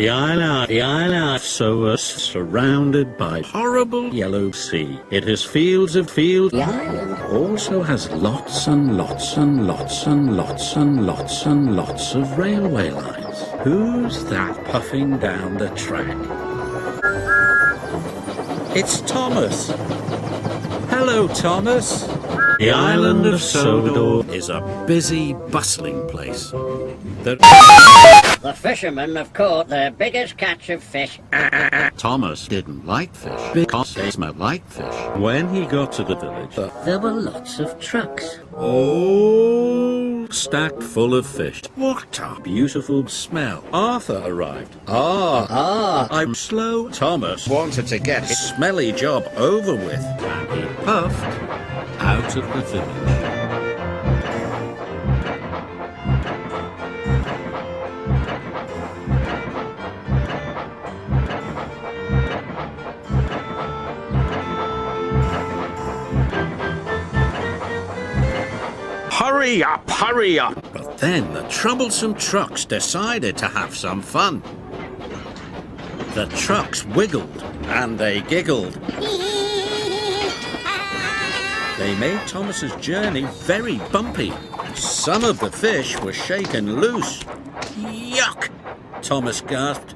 The island so surrounded by horrible yellow sea. It has fields of fields. The island also has lots and lots and lots and lots and lots and lots of railway lines. Who's that puffing down the track? It's Thomas. Hello, Thomas. The island of Sodor is a busy, bustling place. The fishermen have caught their biggest catch of fish. Thomas didn't like fish because they smelled like fish. When he got to the village, There were lots of trucks. all stacked full of fish. What a beautiful smell. Arthur arrived. I'm slow. Thomas wanted to get his smelly job over with, and he puffed out of the village. Hurry up, hurry up! But then the troublesome trucks decided to have some fun. The trucks wiggled and they giggled. They made Thomas's journey very bumpy. Some of the fish were shaken loose. Yuck! Thomas gasped.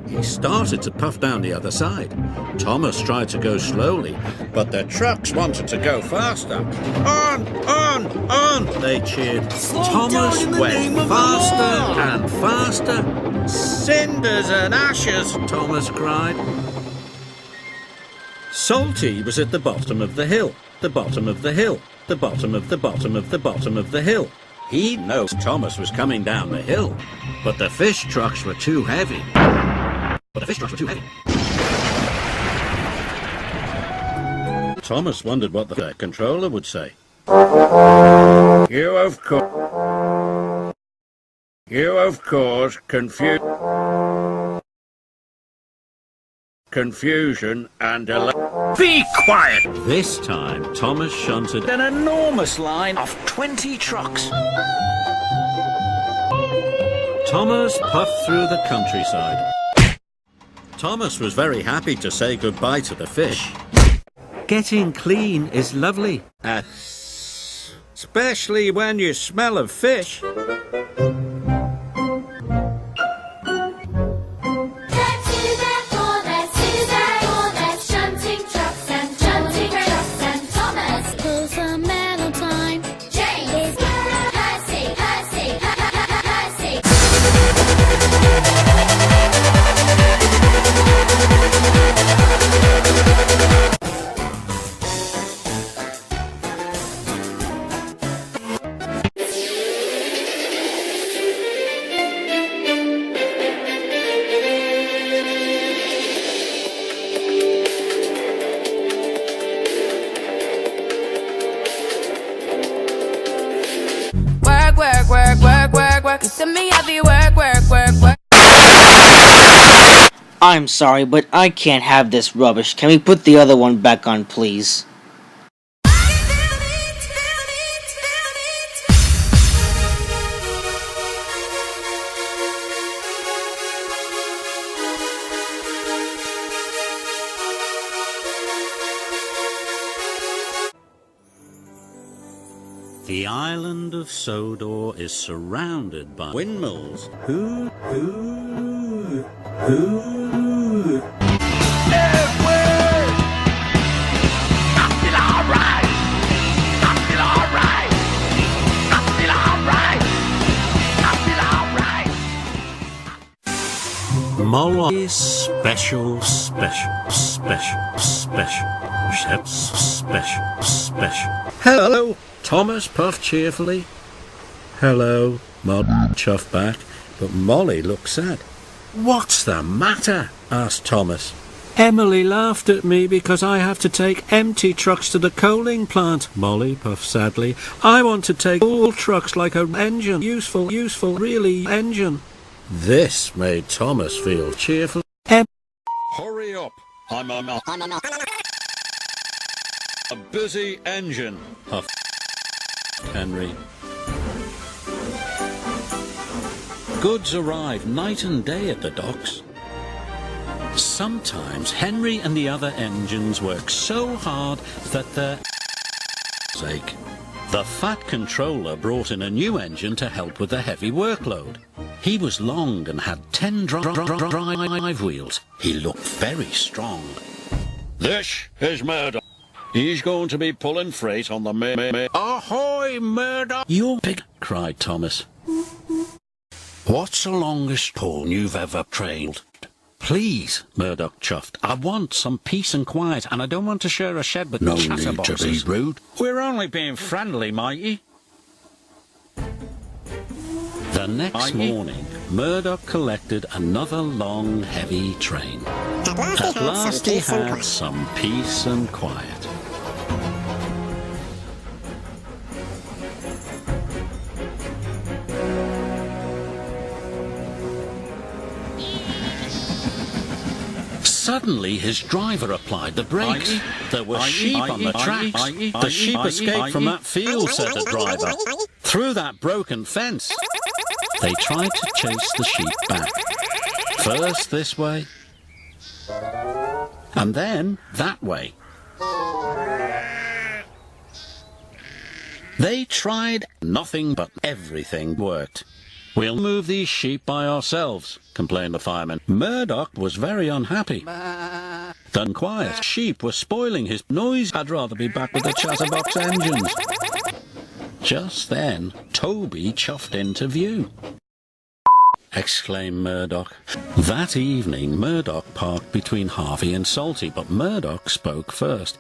He started to puff down the other side. Thomas tried to go slowly, but the trucks wanted to go faster. On, they cheered. Thomas went faster and faster. Cinders and ashes, Thomas cried. Salty was at the bottom of the hill, the bottom of the hill, the bottom of the bottom of the bottom of the hill. He knows Thomas was coming down the hill, but the fish trucks were too heavy. Thomas wondered what the controller would say. You of course confusion and delay. Be quiet! This time, Thomas shunted An enormous line of 20 trucks. Thomas puffed through the countryside. Thomas was very happy to say goodbye to the fish. Getting clean is lovely, especially when you smell of fish. Work. To me, I be work. I'm sorry, but I can't have this rubbish. Can we put the other one back on, please? The island of Sodor is surrounded by windmills. Who? Molly's special. Hello, Thomas puffed cheerfully. Hello, Molly chuffed back, but Molly looked sad. What's the matter? Asked Thomas. Emily laughed at me because I have to take empty trucks to the coaling plant, Molly puffed sadly. I want to take all trucks like an engine. Useful, really engine. This made Thomas feel cheerful. Hurry up! I'm a busy engine, huffed Henry. goods arrived night and day at the docks. Sometimes Henry and the other engines work so hard that their ache. The fat controller brought in a new engine to help with the heavy workload. He was long and had 10 drive wheels. He looked very strong. This is Murdoch. He's going to be pulling freight on the Ahoy, Murdoch! You're big, cried Thomas. What's the longest pull you've ever trailed? Please, Murdoch chuffed. I want some peace and quiet, and I don't want to share a shed with no chatterboxes. No need to be rude. We're only being friendly, matey. The next morning, Murdoch collected another long, heavy train. At last he had some peace and quiet. Suddenly his driver applied the brakes. There were sheep on the tracks. The sheep escaped from that field, said the driver. Through that broken fence. They tried to chase the sheep back. First this way, and then that way. They tried nothing, but everything worked. We'll move these sheep by ourselves, complained the fireman. Murdoch was very unhappy. The quiet sheep were spoiling his noise. I'd rather be back with the chatterbox engines. Just then, Toby chuffed into view. Exclaimed Murdoch. That evening, Murdoch parked between Harvey and Salty, but Murdoch spoke first.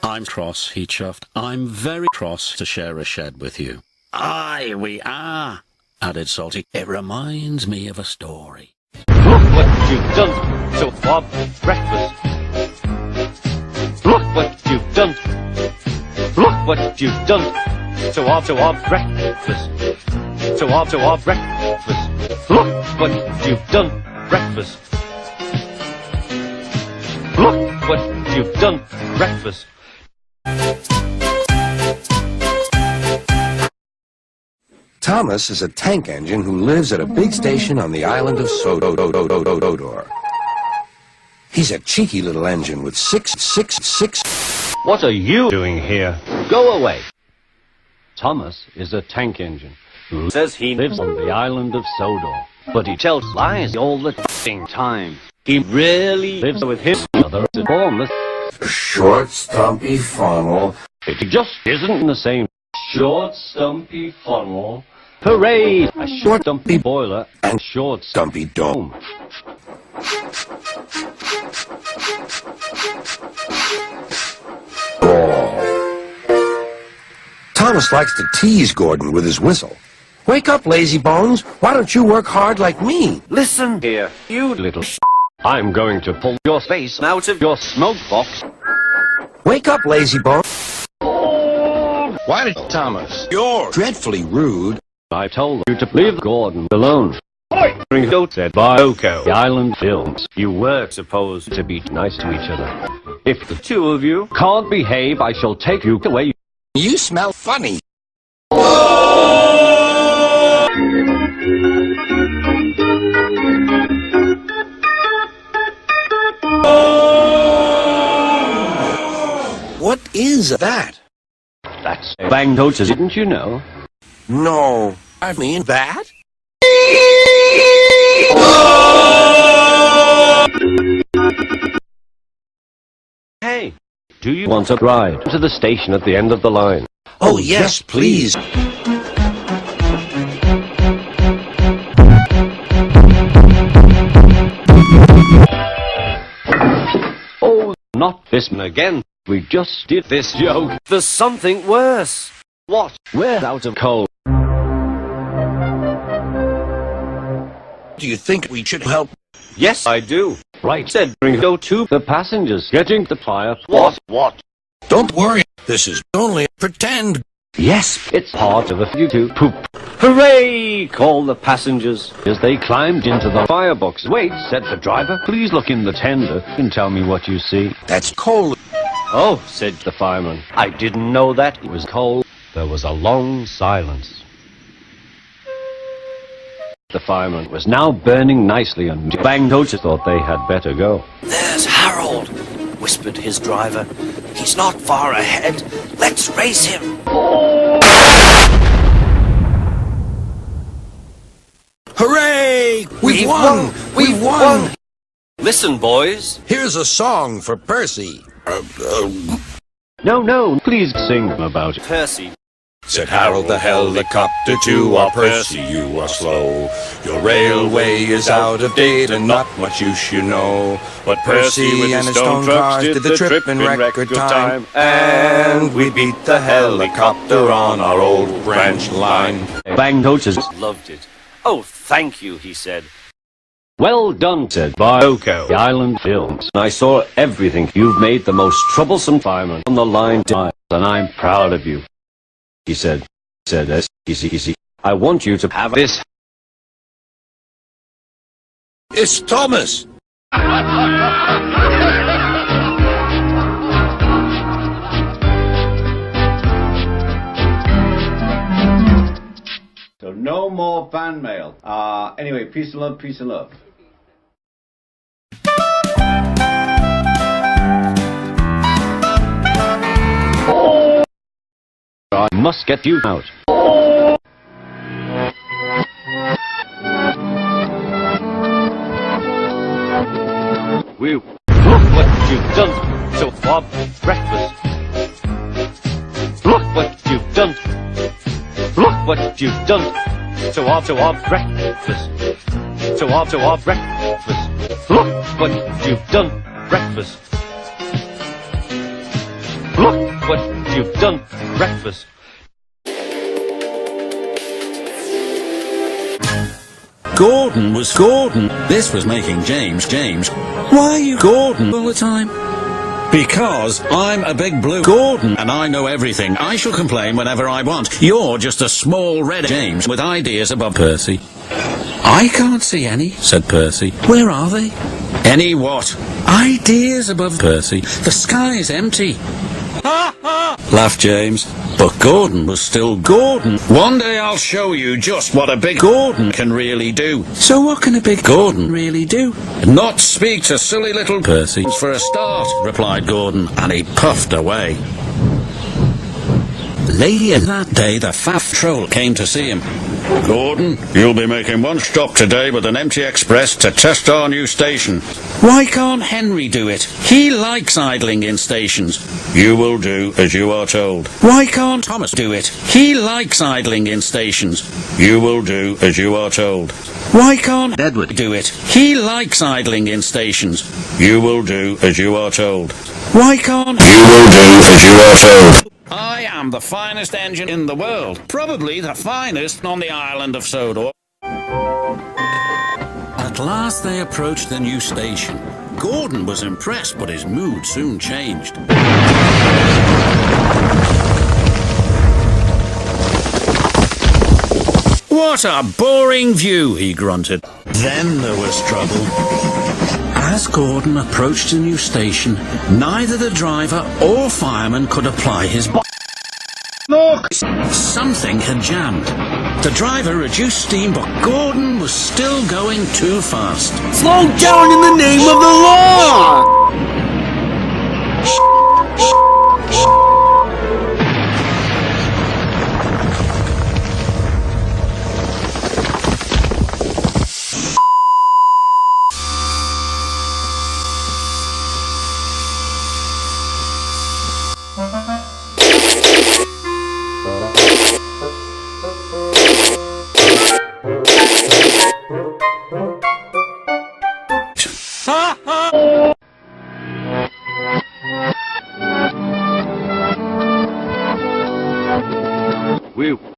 I'm cross, he chuffed. I'm very cross to share a shed with you. Aye, we are, added Salty. It reminds me of a story. Look what you've done so far, breakfast. Look what you've done. Look what you've done so our breakfast. So our breakfast. Look what you've done, breakfast. Look what you've done, breakfast. Thomas is a tank engine who lives at a big station on the island of Sodor. He's a cheeky little engine with six. What are you doing here? Go away. Thomas is a tank engine who says he lives on the island of Sodor, but he tells lies all the time. He really lives with his mother to form the short, stumpy funnel. It just isn't the same. Short, stumpy funnel. Hooray! A short, stumpy boiler and short, stumpy dome. Thomas likes to tease Gordon with his whistle. Wake up, lazy bones. Why don't you work hard like me? Listen here, you little I'm going to pull your face out of your smoke box. Wake up, lazy bones. Why did Thomas? You're dreadfully rude. I told you to leave Gordon alone. Ringo said Baiocoislandfilms. You were supposed to be nice to each other. If the two of you can't behave, I shall take you away. You smell funny. What is that? That's Bangcoaches, didn't you know? No, I mean that? Hey, do you want a ride to the station at the end of the line? Oh, yes, please. Oh, not this one again. We just did this joke. There's something worse. What? We're out of coal. Do you think we should help? Yes, I do. Right, said Ringo to the passengers getting the fire. What? Don't worry. This is only pretend. Yes, it's part of a YouTube poop. Hooray! Called the passengers as they climbed into the firebox. Wait, said the driver. Please look in the tender and tell me what you see. That's coal. Oh, said the fireman. I didn't know that it was coal. There was a long silence. The fireman was now burning nicely, and Bangcoaches thought they had better go. There's Harold, whispered his driver. He's not far ahead. Let's race him. Hooray! We've won! We've won! Listen, boys. Here's a song for Percy. No, please sing about it. Percy. Said Harold the helicopter to our Percy, you are slow. Your railway is out of date and not much use you know. But Percy and his stone cars did the trip in record time, and we beat the helicopter on our old branch line. Bangcoaches Loved it. Oh, thank you, he said. well done, said Baiocoislandfilms. I saw everything. You've made the most troublesome fireman on the line tonight, and I'm proud of you. He said this, easy. I want you to have this. It's Thomas! So no more fan mail. Anyway, peace and love, peace and love. I must get you out. Look what you've done so far, breakfast. Look what you've done. Look what you've done so our breakfast. So our breakfast. Look what you've done, breakfast. Look what you've done, breakfast. Gordon was Gordon. This was making James. Why are you Gordon all the time? Because I'm a big blue Gordon and I know everything. I shall complain whenever I want. You're just a small red James with ideas above Percy. I can't see any, said Percy. Where are they? Any what? Ideas above Percy. The sky's empty. Laughed James. But Gordon was still Gordon. One day I'll show you just what a big Gordon can really do. So what can a big Gordon really do? Not speak to silly little Percy. For a start, replied Gordon, and he puffed away. Later that day, the faff troll came to see him. Gordon, you'll be making one stop today with an empty express to test our new station. Why can't Henry do it? He likes idling in stations. You will do as you are told. Why can't Thomas do it? He likes idling in stations. You will do as you are told. Why can't Edward do it? He likes idling in stations. You will do as you are told. Why can't you will do as you are told? I am the finest engine in the world. Probably the finest on the island of Sodor. At last they approached the new station. Gordon was impressed, but his mood soon changed. What a boring view, he grunted. Then there was trouble. As Gordon approached the new station, neither the driver or fireman could apply his Look! Something had jammed. The driver reduced steam, but Gordon was still going too fast. Slow down in the name of the law!